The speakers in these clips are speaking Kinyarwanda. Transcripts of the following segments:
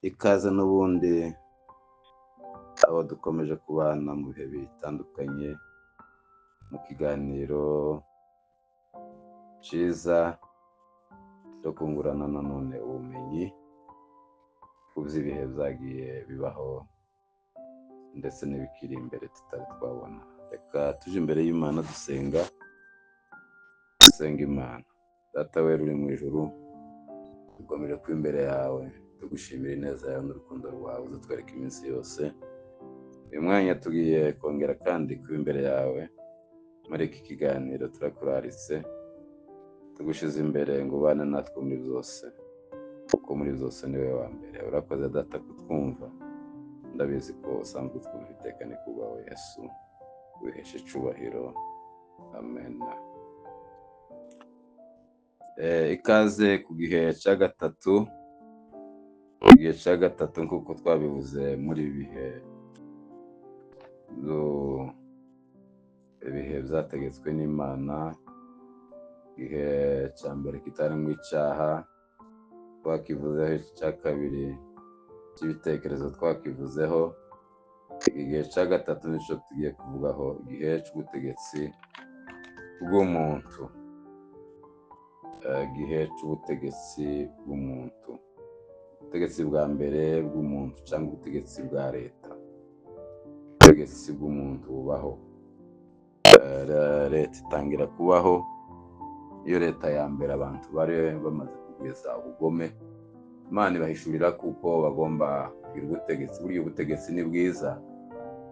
ikaze n'ubundi abo dukomeje kubana mu bihe bitandukanye mu kiganiro ciza cyo kungurana nanone ubumenyi ku by'ibihe byagiye bibaho ndetse n'ibikiri imbere tutari twabona. Reka tuje imbere y'Imana dusenga Imana. Data wera uri mu ijuru, dukomeje kuba imbere yawe tugushimira ineza yawe n'urukundo rwawe uzatwereka iminsi yose. Uyu mwanya tugiye kongera kandi kuba imbere yawe muri iki kiganiro, turakuraritse tugushize imbere ngo ubane natwe muri byose, kuko muri byose ni wowe wa mbere. Urakoze Data kutwumva, ndabizi ko usanzwe utwumva iteka ni kubwawe Yesu, wiheshe icubahiro, amen. Ikaze ku gihe cya gatatu, nk'uko twabivuze muri ibihe byategetswe n'Imana. Igihe cya mbere kitarimo icyaha twakivuzeho, icya kabiri cy'ibitekerezo twakivuzeho, igihe cya gatatu nicyo tugiye kuvugaho, igihe cy'ubutegetsi bw'umuntu. Igihe cy'ubutegetsi bw'umuntu, ubutegetsi bwa mbere bw'umuntu cyangwa ubutegetsi bwa leta. Ubutegetsi bw'umuntu bubaho, leta itangira kubaho iyo leta ya mbere abantu bari bamaze kugeza ubugome. Imana ibahishurira kuko bagomba kugira ubutegetsi. Burya ubutegetsi ni bwiza,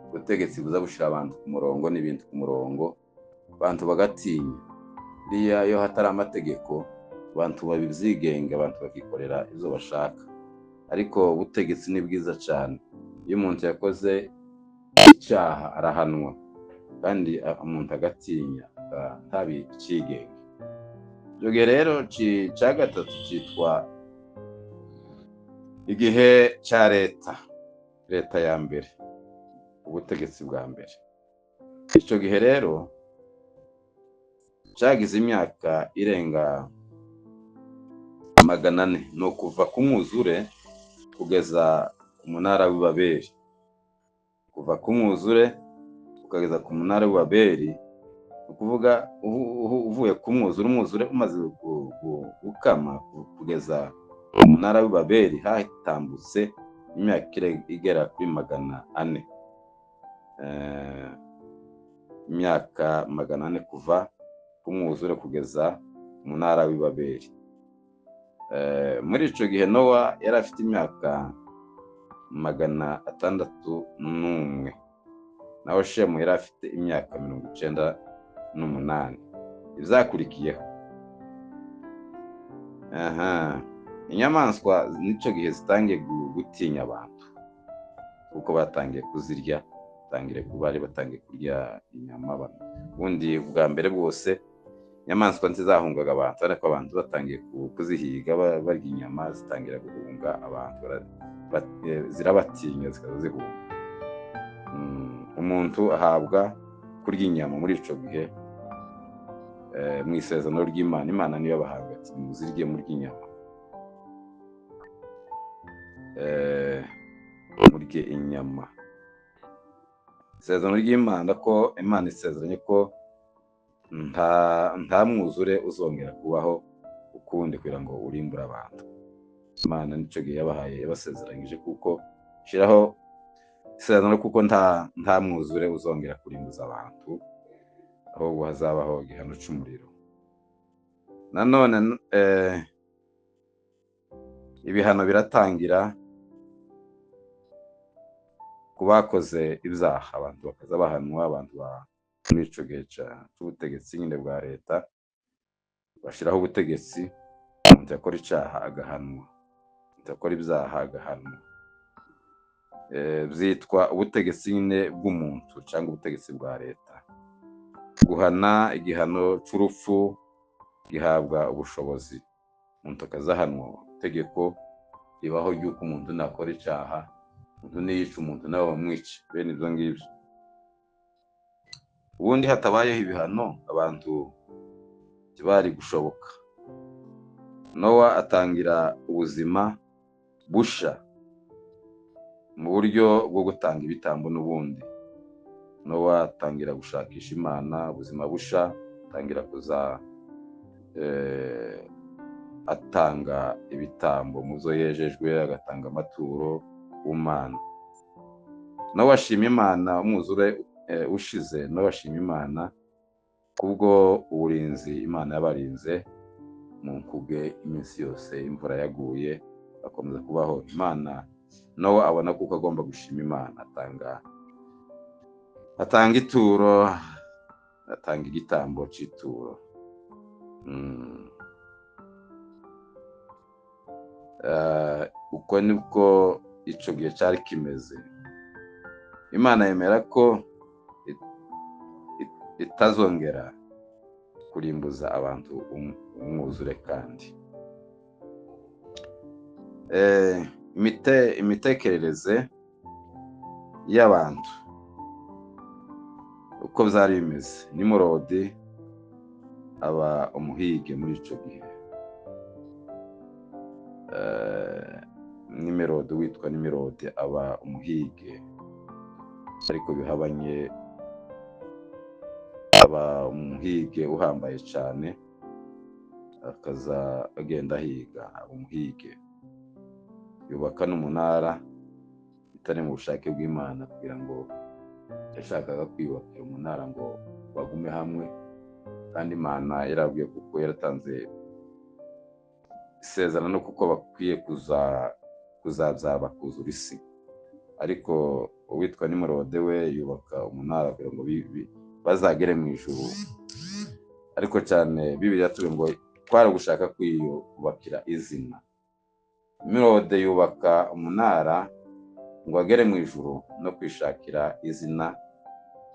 ubutegetsi buza bushyira abantu ku murongo n'ibintu ku murongo, abantu bagatinya. Iyo hatari amategeko abantu babyigenga, abantu bakikorera ibyo bashaka. Ariko ubutegetsi ni bwiza cyane. Iyo umuntu yakoze icyaha arahanwa, kandi umuntu agatinya ntabicigenge. Icyo gihe rero cya gatatu cyitwa igihe cya leta ya mbere, ubutegetsi bwa mbere. Icyo gihe rero cyagize imyaka irenga 400, ni ukuva ku mwuzure kugeza ku munara w'Ibabeli. Kuva ku mwuzure ukageza ku munara w'Ibabeli, ni ukuvuga uvuye ku umwuzure umaze gukama kugeza ku munara w'Ibabeli hatambutse imyaka igera kuri 400. Imyaka 400 kuva ku mwuzure kugeza ku munara w'Ibabeli. Muri icyo gihe Nowa yari afite imyaka 601, naho Shemu yari afite imyaka 98. Ibyakurikiyeho, inyamaswa n'icyo gihe zitangiye gutinya abantu, kuko batangiye kuzirya, bari batangiye kurya inyama. Ubundi bwa mbere bwose inyamaswa ntizahungaga abantu, ariko abantu batangiye kuzihiga barya inyama, zitangira guhunga abantu, zirabatinya zikaza zihunga. Umuntu ahabwa kurya inyama muri icyo gihe mu isezerano ry'Imana. Imana niyo yabahaga ati muzirye murya inyama, murye inyama. Isezerano ry'Imana ko Imana isezeranye ko nta mwuzure uzongera kubaho ukundi kugira ngo urimbure abantu. Imana nicyo gihe yabasezeranyije kuko shiraho isezerano kuko nta mwuzure uzongera kurimbuza abantu, ahubwo hazabaho igihano cy'umuriro. Nanone ibihano biratangira ku bakoze ibyaha, abantu bakaza bahanwa. Abantu muri icyo gihe cy'ubutegetsi nyine bwa leta bashyiraho ubutegetsi, umuntu yakora icyaha agahanwa, umuntu yakora ibyaha agahanwa. Byitwa ubutegetsi nyine bw'umuntu cyangwa ubutegetsi bwa leta. Guhana, igihano cy'urupfu gihabwa ubushobozi, umuntu akazahanwa. Itegeko ribaho ry'uko umuntu nakora icyaha, umuntu niyica umuntu nawe bamwica, bene ibyo ngibyo. Ubundi hatabayeho ibihano abantu ntibari gushoboka. Nowa atangira ubuzima busha mu buryo bwo gutanga ibitambo n'ubundi. Nowa atangira gushakisha Imana, ubuzima busha, atangira kuza atanga ibitambo mu zo yejejwe, agatanga amaturo ku Mana. Nowa ashima Imana, umwuzure ushize, Nowa ashima Imana kubwo uburinzi Imana yabarinze mu nkuge iminsi yose imvura yaguye, akomeza kubaho. Imana Nowa abona kuko agomba gushima Imana, atanga ituro, atanga igitambo c'ituro. Uko nibwo ico gihe cari kimeze. Imana yemera ko itazongera kurimbuza abantu umwuzure kandi. Imitekerereze y'abantu uko byari bimeze. Nimurodi aba umuhige muri ico gihe. Nimirodi witwa Nimirodi aba umuhige, ariko bihabanye, aba umuhige uhambaye cyane, akaza agenda ahiga, aba umuhige. Yubaka n'umunara bitari mu bushake bw'Imana, kugira ngo yashakaga kwiyubakira umunara ngo bagume hamwe, kandi Imana yarabwiye kuko yaratanze isezerano kuko bakwiye kuzabyaba kuzura isi. Ariko uwitwa Nimurode we yubaka umunara kugira ngo bazagere mu ijuru. Ariko cyane Bibiliya tuvuga ngo kwari gushaka kwiyubakira izina. Nimurode yubaka umunara ngo agere mu ijuru no kwishakira izina.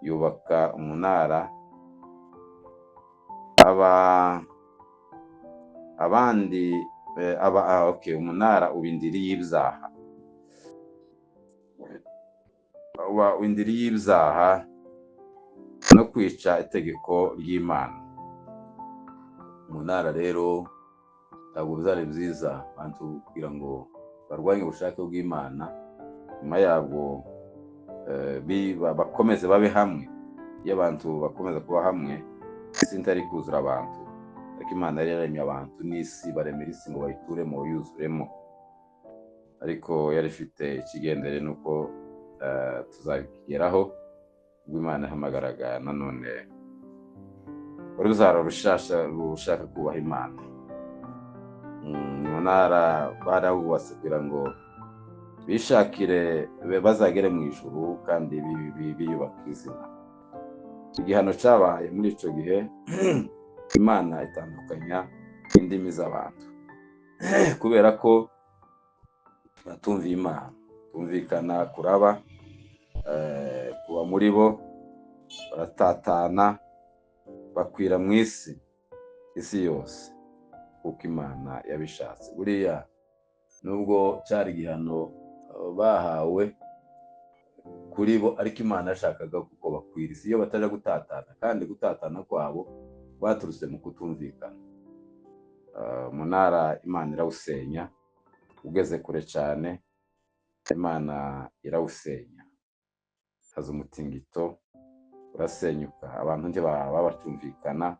Yubaka umunara umunara uba indiri y'ibyaha. Uba indiri y'ibyaha no kwica itegeko ry'Imana. Umunara rero ntabwo byari byiza abantu kugira ngo barwanye ubushake bw'Imana, nyuma yabwo bakomeze babe hamwe. Iyo abantu bakomeza kuba hamwe, isi ntari kuzura abantu, ariko Imana yari yaremye abantu n'isi, baremera isi ngo bayituremo, yuzuremo. Ariko yari ifite ikigendere nuko tuzabigeraho ubwo Imana ihamagaraga nanone uruzaro rushaka kubaha Imana. Umunara barawubatse kugira ngo bishakire, bazagere mu ijuru kandi biyubaka izina. Igihano cyabaye muri ico gihe, Imana itandukanya indimi z'abantu kubera ko batumviye Imana. Tumvikana kuraba kuba muri bo, baratatana bakwira mu isi yose kuko Imana yabishatse. Buriya nubwo cyari igihano bahawe kuri bo, ariko Imana yashakaga kuko bakwira isi. Iyo bataja gutatana, kandi gutatana kwabo baturutse mu kutumvikana, umunara Imana irawusenya. Ugeze kure cyane, Imana irawusenya, haza umutingito urasenyuka. Abantu ntibaba batumvikana,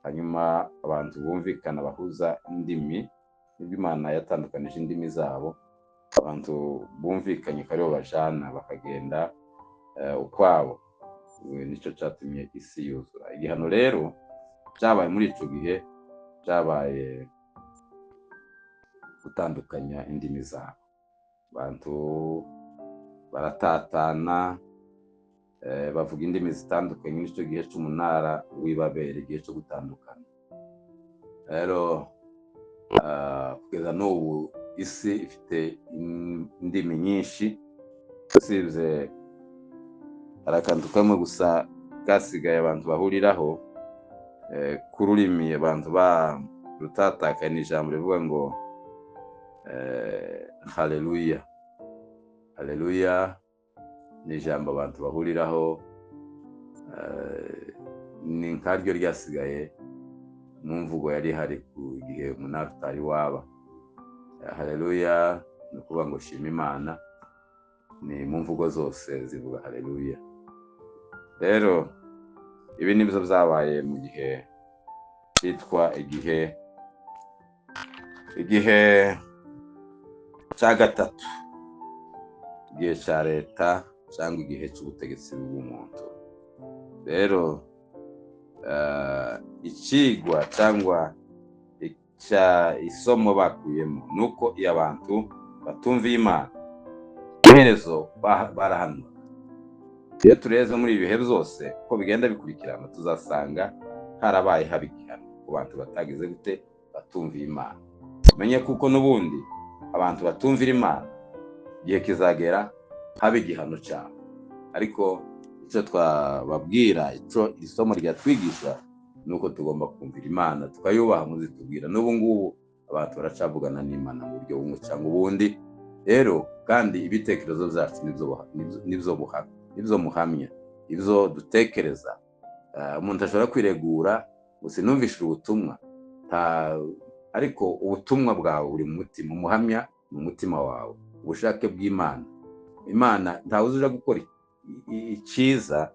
hanyuma abantu bumvikana bahuza indimi. Nibwo Imana yatandukanije indimi zabo, abantu bumvikanye ko aribo bajana bakagenda ukwabo. Nicyo cyatumye isi yuzura. Igihano rero cyabaye muri ico gihe, cyabaye gutandukanya indimi zabo. Abantu baratatana, bavuga indimi zitandukanye. N'icyo gihe c'umunara w'Ibabeli, igihe cyo gutandukana. Rero kugeza n'ubu isi ifite indimi nyinshi, usibye hari akantu kamwe gusa kasigaye abantu bahuriraho ku rurimi. Abantu rutatakanye n'ijambo rivuga ngo haleluya. Haleluya ni ijambo abantu bahuriraho, ni nkaryo ryasigaye mu mvugo yari hari ku gihe umunara utari waba. Haleluya ni ukuvuga ngo shima Imana. ni mu mvugo zose zivuga haleluya. Rero ibi nibyo byabaye mu gihe cyitwa igihe cya gatatu, igihe cya leta cyangwa igihe cy'ubutegetsi bw'umuntu. Rero ikigwa cyangwa isomo bakuyemo nuko iyo abantu batumviye Imana iherezo barahanwa. Iyo tureze muri ibi bihe byose ko bigenda bikurikirana, tuzasanga harabaye haba igihano ku bantu batagize gute, batumviye Imana. Menye kuko n'ubundi abantu batumvira Imana igihe kizagera haba igihano cyabo. Ariko icyo twababwira, icyo isomo ryatwigisha, nuko tugomba kumvira Imana tukayubaha muzitubwira. N'ubu ngubu abantu baracavugana n'Imana mu buryo bumwe cyangwa ubundi. Rero kandi ibitekerezo byacu nibyo muhamya, ibyo dutekereza. Umuntu ashobora kwiregura gusa numvishije ubutumwa, ariko ubutumwa bwawe buri mu mutima, umuhamya mu mutima wawe, ubushake bw'Imana. Imana ntawe uza gukora icyiza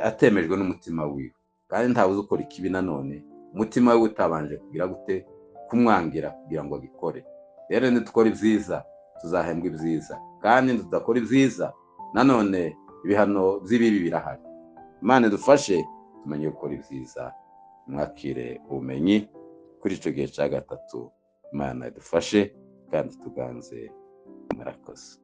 atemejwe n'umutima wiwe, kandi ntawe uzi ukora ikibi nanone umutima we utabanje kugira gute, kumwangira kugira ngo agikore. Rero nidukora ibyiza tuzahembwa ibyiza, kandi tudakora ibyiza nanone ibihano by'ibibi birahari. Imana idufashe tumenye gukora ibyiza, mwakire ubumenyi kuri icyo gihe cya gatatu. Imana idufashe kandi tuganze. Murakoze.